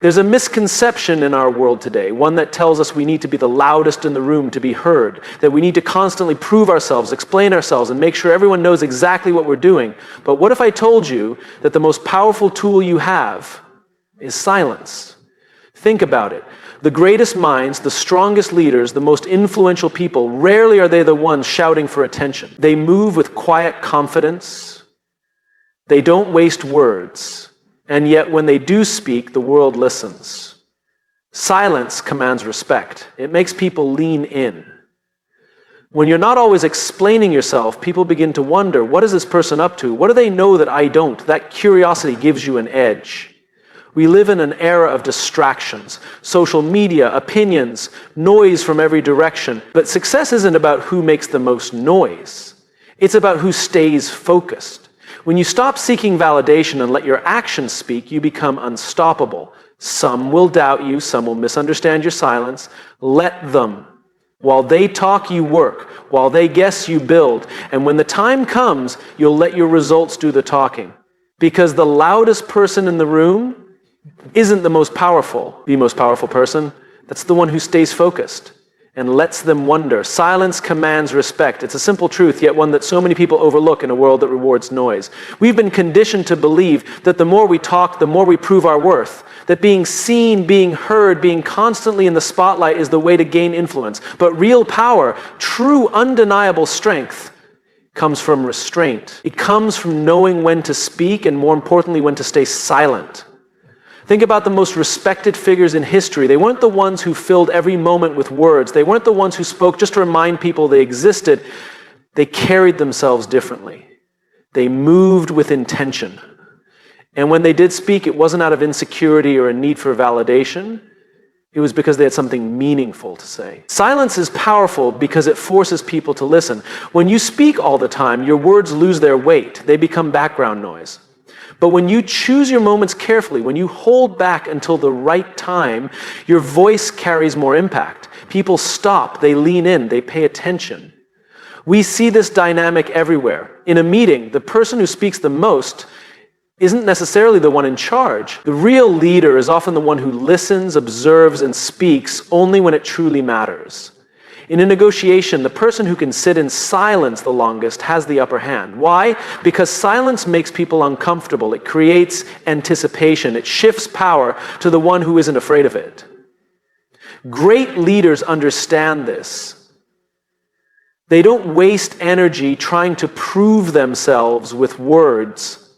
There's a misconception in our world today, one that tells us we need to be the loudest in the room to be heard, that we need to constantly prove ourselves, explain ourselves, and make sure everyone knows exactly what we're doing. But what if I told you that the most powerful tool you have is silence? Think about it. The greatest minds, the strongest leaders, the most influential people, rarely are they the ones shouting for attention. They move with quiet confidence. They don't waste words. And yet when they do speak, the world listens. Silence commands respect. It makes people lean in. When you're not always explaining yourself, people begin to wonder, what is this person up to? What do they know that I don't? That curiosity gives you an edge. We live in an era of distractions, social media, opinions, noise from every direction. But success isn't about who makes the most noise. It's about who stays focused. When you stop seeking validation and let your actions speak, you become unstoppable. Some will doubt you, some will misunderstand your silence. Let them. While they talk, you work. While they guess, you build. And when the time comes, you'll let your results do the talking. Because the loudest person in the room isn't the most powerful person. That's the one who stays focused and lets them wonder. Silence commands respect. It's a simple truth, yet one that so many people overlook in a world that rewards noise. We've been conditioned to believe that the more we talk, the more we prove our worth. That being seen, being heard, being constantly in the spotlight is the way to gain influence. But real power, true undeniable strength, comes from restraint. It comes from knowing when to speak and, more importantly, when to stay silent. Think about the most respected figures in history. They weren't the ones who filled every moment with words. They weren't the ones who spoke just to remind people they existed. They carried themselves differently. They moved with intention. And when they did speak, it wasn't out of insecurity or a need for validation. It was because they had something meaningful to say. Silence is powerful because it forces people to listen. When you speak all the time, your words lose their weight. They become background noise. But when you choose your moments carefully, when you hold back until the right time, your voice carries more impact. People stop, they lean in, they pay attention. We see this dynamic everywhere. In a meeting, the person who speaks the most isn't necessarily the one in charge. The real leader is often the one who listens, observes, and speaks only when it truly matters. In a negotiation, the person who can sit in silence the longest has the upper hand. Why? Because silence makes people uncomfortable. It creates anticipation. It shifts power to the one who isn't afraid of it. Great leaders understand this. They don't waste energy trying to prove themselves with words.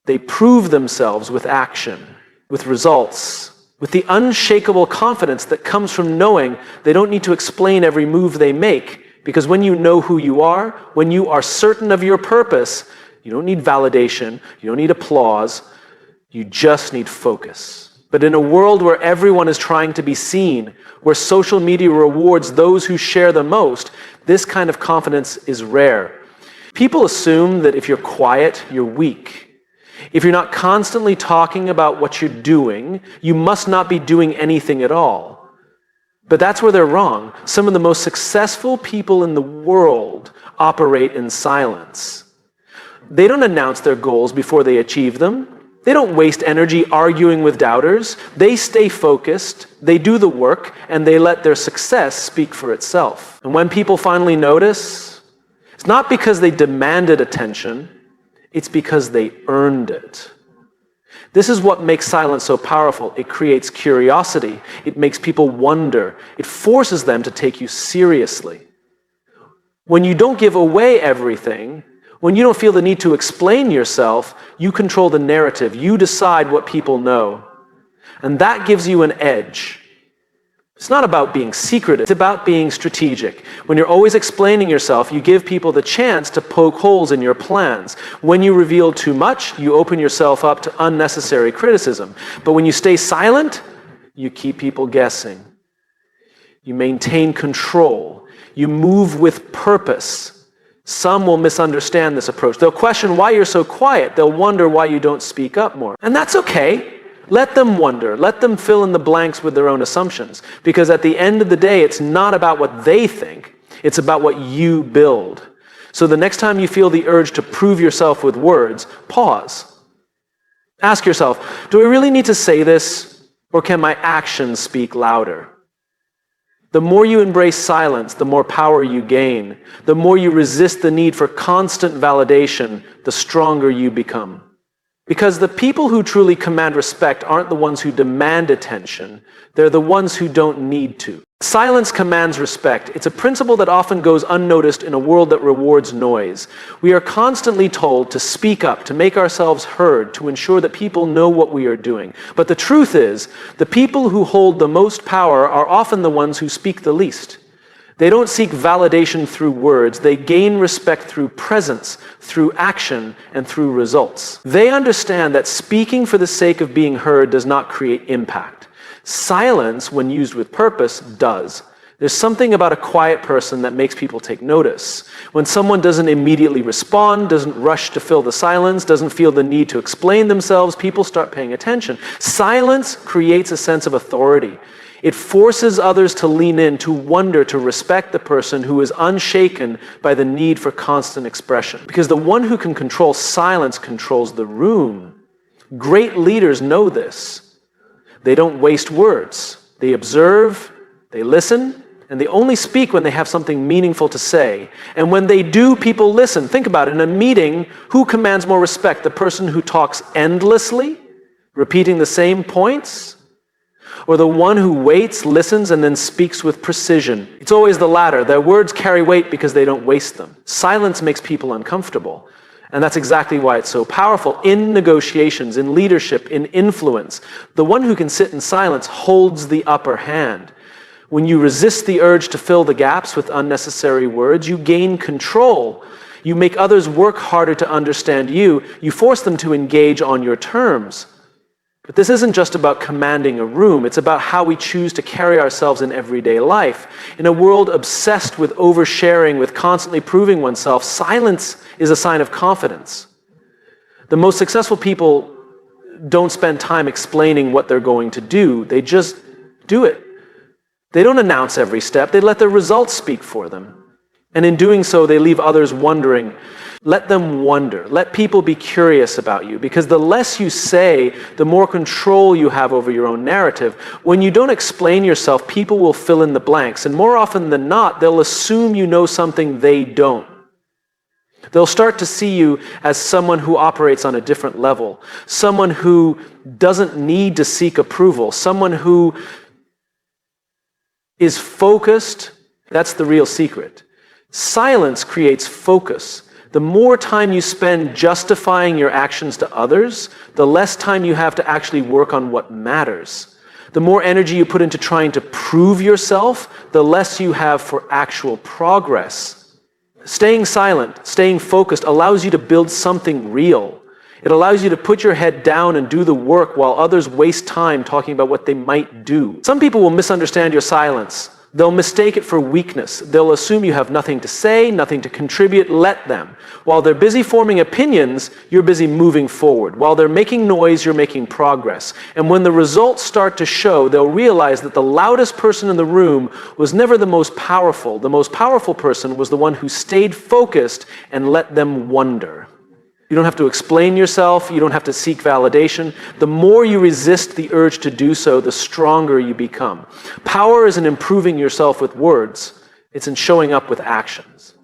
They prove themselves with action, with results, with the unshakable confidence that comes from knowing they don't need to explain every move they make, because when you know who you are, when you are certain of your purpose, you don't need validation, you don't need applause, you just need focus. But in a world where everyone is trying to be seen, where social media rewards those who share the most, this kind of confidence is rare. People assume that if you're quiet, you're weak. If you're not constantly talking about what you're doing, you must not be doing anything at all. But that's where they're wrong. Some of the most successful people in the world operate in silence. They don't announce their goals before they achieve them. They don't waste energy arguing with doubters. They stay focused, they do the work, and they let their success speak for itself. And when people finally notice, it's not because they demanded attention, it's because they earned it. This is what makes silence so powerful. It creates curiosity. It makes people wonder. It forces them to take you seriously. When you don't give away everything, when you don't feel the need to explain yourself, you control the narrative. You decide what people know. And that gives you an edge. It's not about being secretive. It's about being strategic. When you're always explaining yourself, you give people the chance to poke holes in your plans. When you reveal too much, you open yourself up to unnecessary criticism. But when you stay silent, you keep people guessing. You maintain control. You move with purpose. Some will misunderstand this approach. They'll question why you're so quiet. They'll wonder why you don't speak up more. And that's okay. Let them wonder. Let them fill in the blanks with their own assumptions. Because at the end of the day, it's not about what they think. It's about what you build. So the next time you feel the urge to prove yourself with words, pause. Ask yourself, do I really need to say this? Or can my actions speak louder? The more you embrace silence, the more power you gain. The more you resist the need for constant validation, the stronger you become. Because the people who truly command respect aren't the ones who demand attention. They're the ones who don't need to. Silence commands respect. It's a principle that often goes unnoticed in a world that rewards noise. We are constantly told to speak up, to make ourselves heard, to ensure that people know what we are doing. But the truth is, the people who hold the most power are often the ones who speak the least. They don't seek validation through words. They gain respect through presence, through action, and through results. They understand that speaking for the sake of being heard does not create impact. Silence, when used with purpose, does. There's something about a quiet person that makes people take notice. When someone doesn't immediately respond, doesn't rush to fill the silence, doesn't feel the need to explain themselves, people start paying attention. Silence creates a sense of authority. It forces others to lean in, to wonder, to respect the person who is unshaken by the need for constant expression. Because the one who can control silence controls the room. Great leaders know this. They don't waste words. They observe, they listen, and they only speak when they have something meaningful to say. And when they do, people listen. Think about it. In a meeting, who commands more respect? The person who talks endlessly, repeating the same points? Or the one who waits, listens, and then speaks with precision? It's always the latter. Their words carry weight because they don't waste them. Silence makes people uncomfortable. And that's exactly why it's so powerful. In negotiations, in leadership, in influence, the one who can sit in silence holds the upper hand. When you resist the urge to fill the gaps with unnecessary words, you gain control. You make others work harder to understand you. You force them to engage on your terms. But this isn't just about commanding a room. It's about how we choose to carry ourselves in everyday life. In a world obsessed with oversharing, with constantly proving oneself, silence is a sign of confidence. The most successful people don't spend time explaining what they're going to do. They just do it. They don't announce every step. They let their results speak for them. And in doing so, they leave others wondering. Let them wonder. Let people be curious about you, because the less you say, the more control you have over your own narrative. When you don't explain yourself, people will fill in the blanks, and more often than not, they'll assume you know something they don't. They'll start to see you as someone who operates on a different level, someone who doesn't need to seek approval, someone who is focused. That's the real secret. Silence creates focus. The more time you spend justifying your actions to others, the less time you have to actually work on what matters. The more energy you put into trying to prove yourself, the less you have for actual progress. Staying silent, staying focused allows you to build something real. It allows you to put your head down and do the work while others waste time talking about what they might do. Some people will misunderstand your silence. They'll mistake it for weakness. They'll assume you have nothing to say, nothing to contribute. Let them. While they're busy forming opinions, you're busy moving forward. While they're making noise, you're making progress. And when the results start to show, they'll realize that the loudest person in the room was never the most powerful. The most powerful person was the one who stayed focused and let them wonder. You don't have to explain yourself. You don't have to seek validation. The more you resist the urge to do so, the stronger you become. Power isn't improving yourself with words. It's in showing up with actions.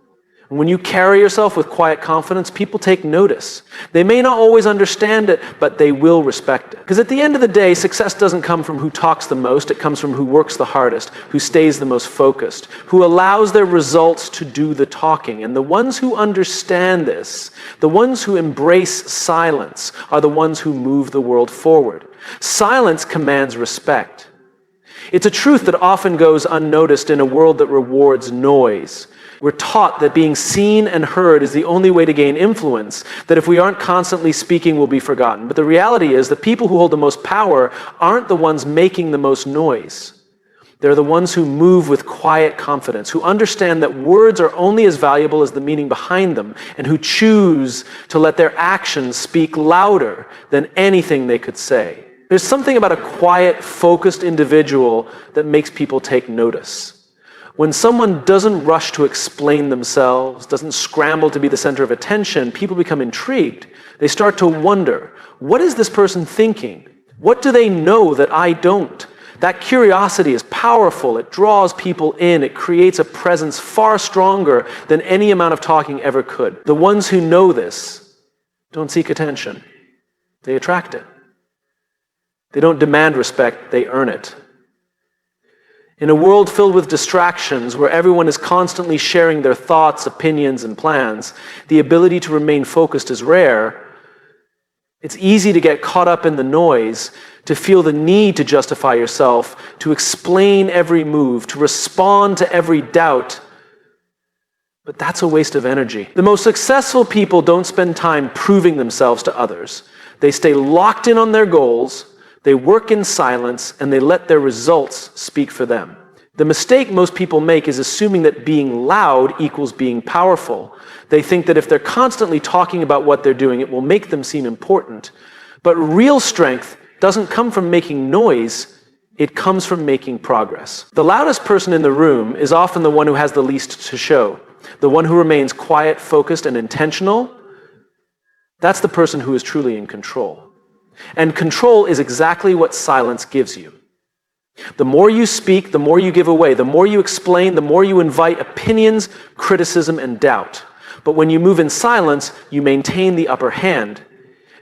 And when you carry yourself with quiet confidence, people take notice. They may not always understand it, but they will respect it. Because at the end of the day, success doesn't come from who talks the most. It comes from who works the hardest, who stays the most focused, who allows their results to do the talking. And the ones who understand this, the ones who embrace silence, are the ones who move the world forward. Silence commands respect. It's a truth that often goes unnoticed in a world that rewards noise. We're taught that being seen and heard is the only way to gain influence, that if we aren't constantly speaking, we'll be forgotten. But the reality is the people who hold the most power aren't the ones making the most noise. They're the ones who move with quiet confidence, who understand that words are only as valuable as the meaning behind them, and who choose to let their actions speak louder than anything they could say. There's something about a quiet, focused individual that makes people take notice. When someone doesn't rush to explain themselves, doesn't scramble to be the center of attention, people become intrigued. They start to wonder, what is this person thinking? What do they know that I don't? That curiosity is powerful. It draws people in. It creates a presence far stronger than any amount of talking ever could. The ones who know this don't seek attention. They attract it. They don't demand respect. They earn it. In a world filled with distractions, where everyone is constantly sharing their thoughts, opinions, and plans, the ability to remain focused is rare. It's easy to get caught up in the noise, to feel the need to justify yourself, to explain every move, to respond to every doubt. But that's a waste of energy. The most successful people don't spend time proving themselves to others. They stay locked in on their goals, they work in silence, and they let their results speak for them. The mistake most people make is assuming that being loud equals being powerful. They think that if they're constantly talking about what they're doing, it will make them seem important. But real strength doesn't come from making noise, it comes from making progress. The loudest person in the room is often the one who has the least to show. The one who remains quiet, focused, and intentional, that's the person who is truly in control. And control is exactly what silence gives you. The more you speak, the more you give away. The more you explain, the more you invite opinions, criticism, and doubt. But when you move in silence, you maintain the upper hand.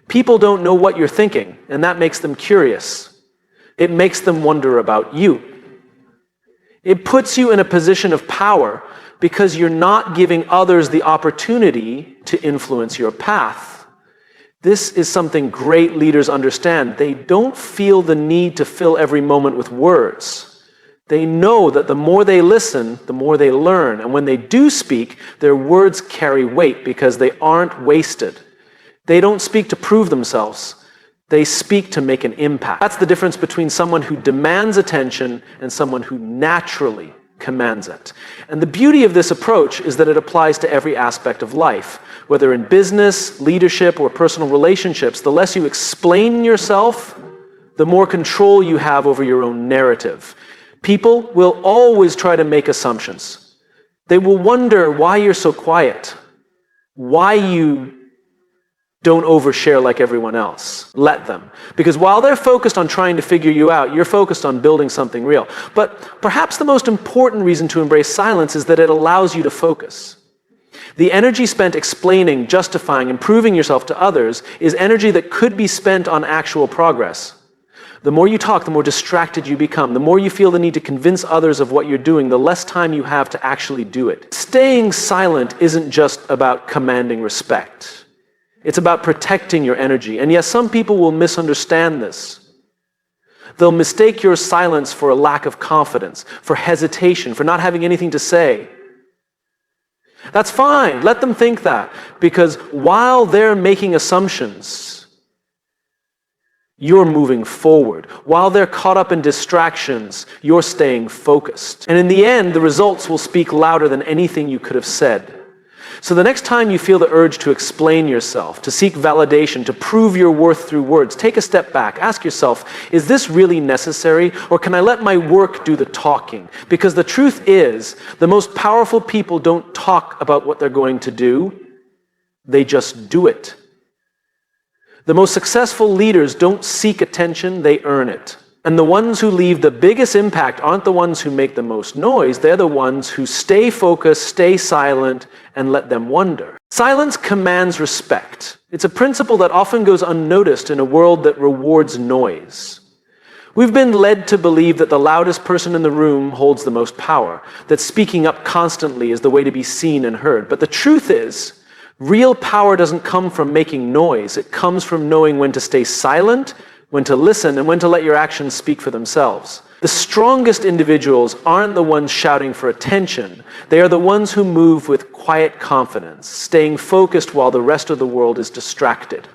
People don't know what you're thinking, and that makes them curious. It makes them wonder about you. It puts you in a position of power because you're not giving others the opportunity to influence your path. This is something great leaders understand. They don't feel the need to fill every moment with words. They know that the more they listen, the more they learn. And when they do speak, their words carry weight because they aren't wasted. They don't speak to prove themselves. They speak to make an impact. That's the difference between someone who demands attention and someone who naturally commands it. And the beauty of this approach is that it applies to every aspect of life. Whether in business, leadership, or personal relationships, the less you explain yourself, the more control you have over your own narrative. People will always try to make assumptions. They will wonder why you're so quiet, why you don't overshare like everyone else. Let them. Because while they're focused on trying to figure you out, you're focused on building something real. But perhaps the most important reason to embrace silence is that it allows you to focus. The energy spent explaining, justifying, and proving yourself to others is energy that could be spent on actual progress. The more you talk, the more distracted you become. The more you feel the need to convince others of what you're doing, the less time you have to actually do it. Staying silent isn't just about commanding respect. It's about protecting your energy. And yes, some people will misunderstand this. They'll mistake your silence for a lack of confidence, for hesitation, for not having anything to say. That's fine. Let them think that. Because while they're making assumptions, you're moving forward. While they're caught up in distractions, you're staying focused. And in the end, the results will speak louder than anything you could have said. So the next time you feel the urge to explain yourself, to seek validation, to prove your worth through words, take a step back. Ask yourself, is this really necessary? Or can I let my work do the talking? Because the truth is, the most powerful people don't talk about what they're going to do. They just do it. The most successful leaders don't seek attention, they earn it. And the ones who leave the biggest impact aren't the ones who make the most noise. They're the ones who stay focused, stay silent, and let them wonder. Silence commands respect. It's a principle that often goes unnoticed in a world that rewards noise. We've been led to believe that the loudest person in the room holds the most power, that speaking up constantly is the way to be seen and heard. But the truth is, real power doesn't come from making noise. It comes from knowing when to stay silent, when to listen, and when to let your actions speak for themselves. The strongest individuals aren't the ones shouting for attention. They are the ones who move with quiet confidence, staying focused while the rest of the world is distracted.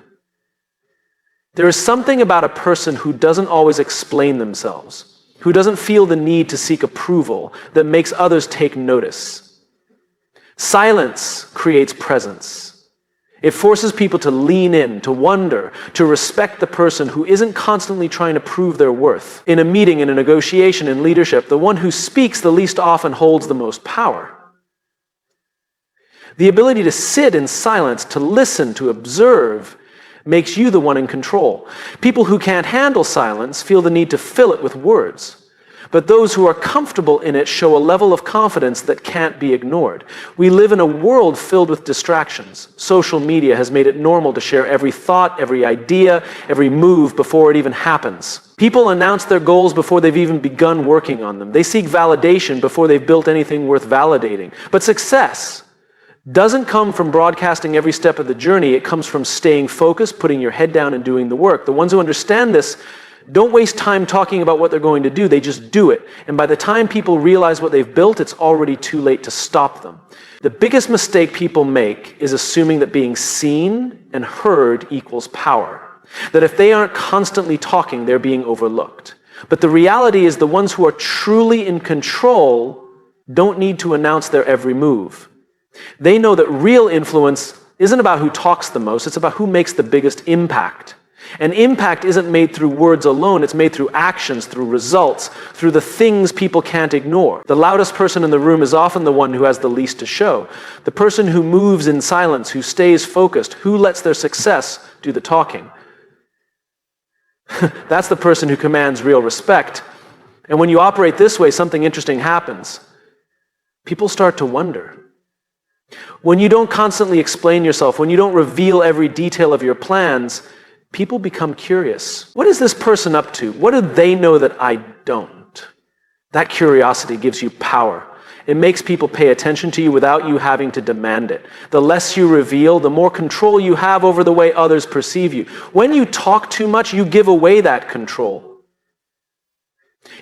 There is something about a person who doesn't always explain themselves, who doesn't feel the need to seek approval, that makes others take notice. Silence creates presence. It forces people to lean in, to wonder, to respect the person who isn't constantly trying to prove their worth. In a meeting, in a negotiation, in leadership, the one who speaks the least often holds the most power. The ability to sit in silence, to listen, to observe, makes you the one in control. People who can't handle silence feel the need to fill it with words. But those who are comfortable in it show a level of confidence that can't be ignored. We live in a world filled with distractions. Social media has made it normal to share every thought, every idea, every move before it even happens. People announce their goals before they've even begun working on them. They seek validation before they've built anything worth validating. But success doesn't come from broadcasting every step of the journey. It comes from staying focused, putting your head down, and doing the work. The ones who understand this don't waste time talking about what they're going to do. They just do it. And by the time people realize what they've built, it's already too late to stop them. The biggest mistake people make is assuming that being seen and heard equals power. That if they aren't constantly talking, they're being overlooked. But the reality is the ones who are truly in control don't need to announce their every move. They know that real influence isn't about who talks the most, it's about who makes the biggest impact. And impact isn't made through words alone, it's made through actions, through results, through the things people can't ignore. The loudest person in the room is often the one who has the least to show. The person who moves in silence, who stays focused, who lets their success do the talking. That's the person who commands real respect. And when you operate this way, something interesting happens. People start to wonder. When you don't constantly explain yourself, when you don't reveal every detail of your plans, people become curious. What is this person up to? What do they know that I don't? That curiosity gives you power. It makes people pay attention to you without you having to demand it. The less you reveal, the more control you have over the way others perceive you. When you talk too much, you give away that control.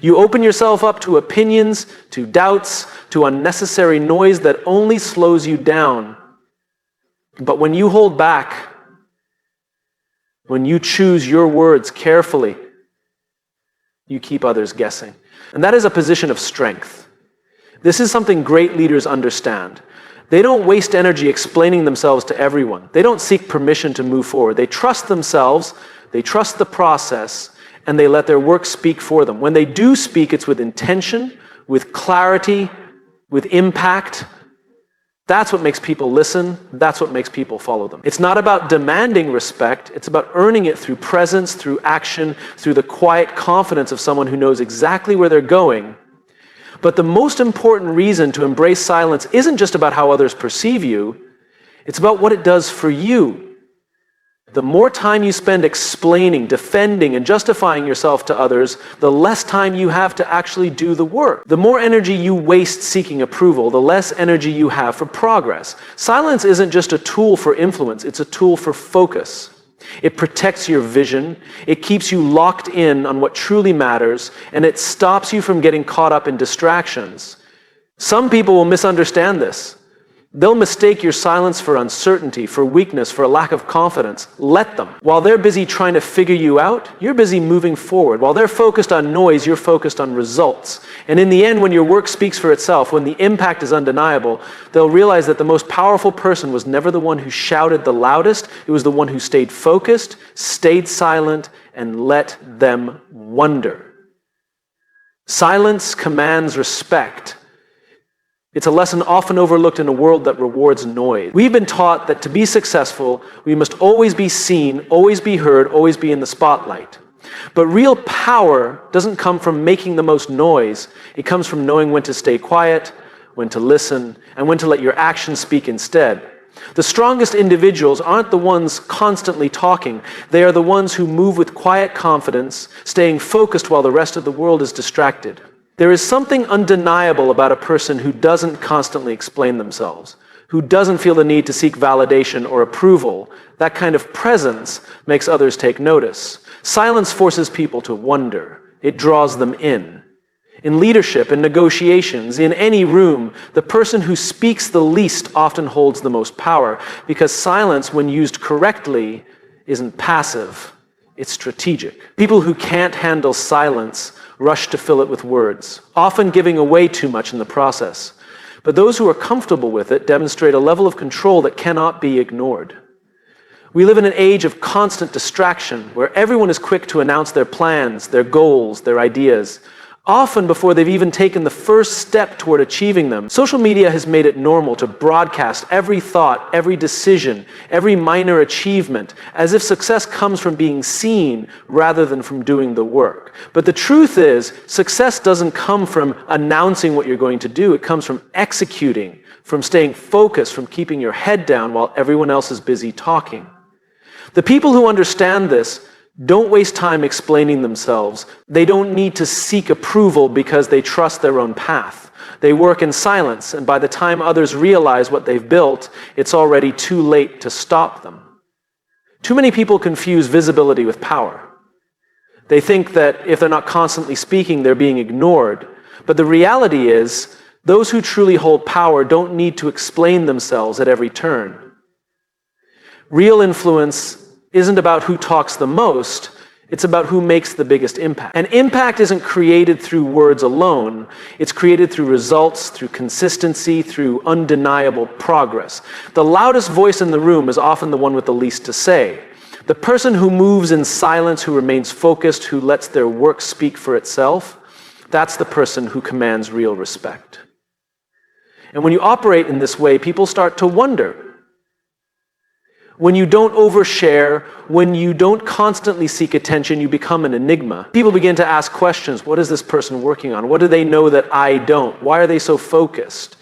You open yourself up to opinions, to doubts, to unnecessary noise that only slows you down. But when you hold back, when you choose your words carefully, you keep others guessing. And that is a position of strength. This is something great leaders understand. They don't waste energy explaining themselves to everyone. They don't seek permission to move forward. They trust themselves, they trust the process, and they let their work speak for them. When they do speak, it's with intention, with clarity, with impact. That's what makes people listen. That's what makes people follow them. It's not about demanding respect. It's about earning it through presence, through action, through the quiet confidence of someone who knows exactly where they're going. But the most important reason to embrace silence isn't just about how others perceive you. It's about what it does for you. The more time you spend explaining, defending, and justifying yourself to others, the less time you have to actually do the work. The more energy you waste seeking approval, the less energy you have for progress. Silence isn't just a tool for influence, it's a tool for focus. It protects your vision, it keeps you locked in on what truly matters, and it stops you from getting caught up in distractions. Some people will misunderstand this. They'll mistake your silence for uncertainty, for weakness, for a lack of confidence. Let them. While they're busy trying to figure you out, you're busy moving forward. While they're focused on noise, you're focused on results. And in the end, when your work speaks for itself, when the impact is undeniable, they'll realize that the most powerful person was never the one who shouted the loudest. It was the one who stayed focused, stayed silent, and let them wonder. Silence commands respect. It's a lesson often overlooked in a world that rewards noise. We've been taught that to be successful, we must always be seen, always be heard, always be in the spotlight. But real power doesn't come from making the most noise. It comes from knowing when to stay quiet, when to listen, and when to let your actions speak instead. The strongest individuals aren't the ones constantly talking. They are the ones who move with quiet confidence, staying focused while the rest of the world is distracted. There is something undeniable about a person who doesn't constantly explain themselves, who doesn't feel the need to seek validation or approval. That kind of presence makes others take notice. Silence forces people to wonder. It draws them in. In leadership, in negotiations, in any room, the person who speaks the least often holds the most power, because silence, when used correctly, isn't passive, it's strategic. People who can't handle silence rush to fill it with words, often giving away too much in the process. But those who are comfortable with it demonstrate a level of control that cannot be ignored. We live in an age of constant distraction, where everyone is quick to announce their plans, their goals, their ideas. often before they've even taken the first step toward achieving them. Social media has made it normal to broadcast every thought, every decision, every minor achievement, as if success comes from being seen rather than from doing the work. But the truth is, success doesn't come from announcing what you're going to do. It comes from executing, from staying focused, from keeping your head down while everyone else is busy talking. The people who understand this don't waste time explaining themselves. They don't need to seek approval because they trust their own path. They work in silence, and by the time others realize what they've built, it's already too late to stop them. Too many people confuse visibility with power. They think that if they're not constantly speaking, they're being ignored. But the reality is, those who truly hold power don't need to explain themselves at every turn. Real influence isn't about who talks the most, it's about who makes the biggest impact. And impact isn't created through words alone, it's created through results, through consistency, through undeniable progress. The loudest voice in the room is often the one with the least to say. The person who moves in silence, who remains focused, who lets their work speak for itself, that's the person who commands real respect. And when you operate in this way, people start to wonder. When you don't overshare, when you don't constantly seek attention, you become an enigma. People begin to ask questions. What is this person working on? What do they know that I don't? Why are they so focused?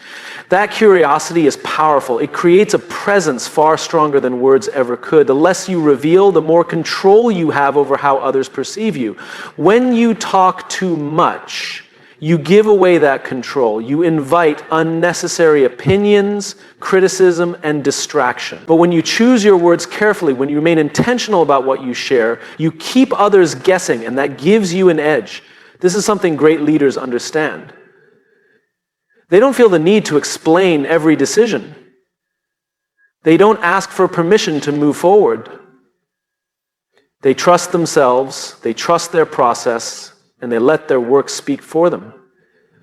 That curiosity is powerful. It creates a presence far stronger than words ever could. The less you reveal, the more control you have over how others perceive you. When you talk too much, you give away that control. You invite unnecessary opinions, criticism, and distraction. But when you choose your words carefully, when you remain intentional about what you share, you keep others guessing, and that gives you an edge. This is something great leaders understand. They don't feel the need to explain every decision. They don't ask for permission to move forward. They trust themselves, they trust their process, and they let their work speak for them.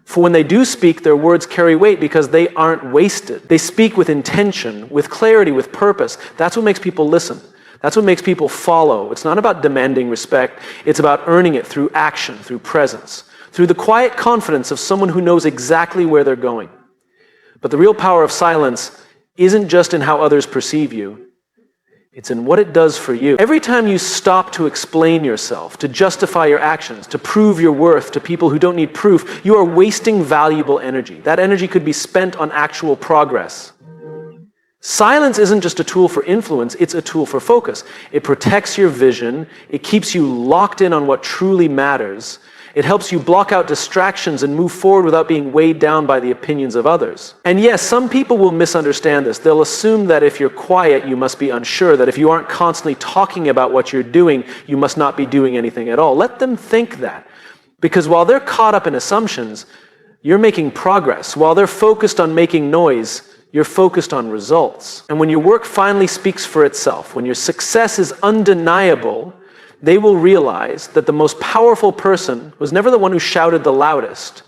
For when they do speak, their words carry weight because they aren't wasted. They speak with intention, with clarity, with purpose. That's what makes people listen. That's what makes people follow. It's not about demanding respect. It's about earning it through action, through presence, through the quiet confidence of someone who knows exactly where they're going. But the real power of silence isn't just in how others perceive you. It's in what it does for you. Every time you stop to explain yourself, to justify your actions, to prove your worth to people who don't need proof, you are wasting valuable energy. That energy could be spent on actual progress. Silence isn't just a tool for influence, it's a tool for focus. It protects your vision, it keeps you locked in on what truly matters. It helps you block out distractions and move forward without being weighed down by the opinions of others. And yes, some people will misunderstand this. They'll assume that if you're quiet, you must be unsure, that if you aren't constantly talking about what you're doing, you must not be doing anything at all. Let them think that. Because while they're caught up in assumptions, you're making progress. While they're focused on making noise, you're focused on results. And when your work finally speaks for itself, when your success is undeniable, they will realize that the most powerful person was never the one who shouted the loudest.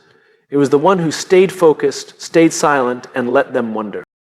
It was the one who stayed focused, stayed silent, and let them wonder.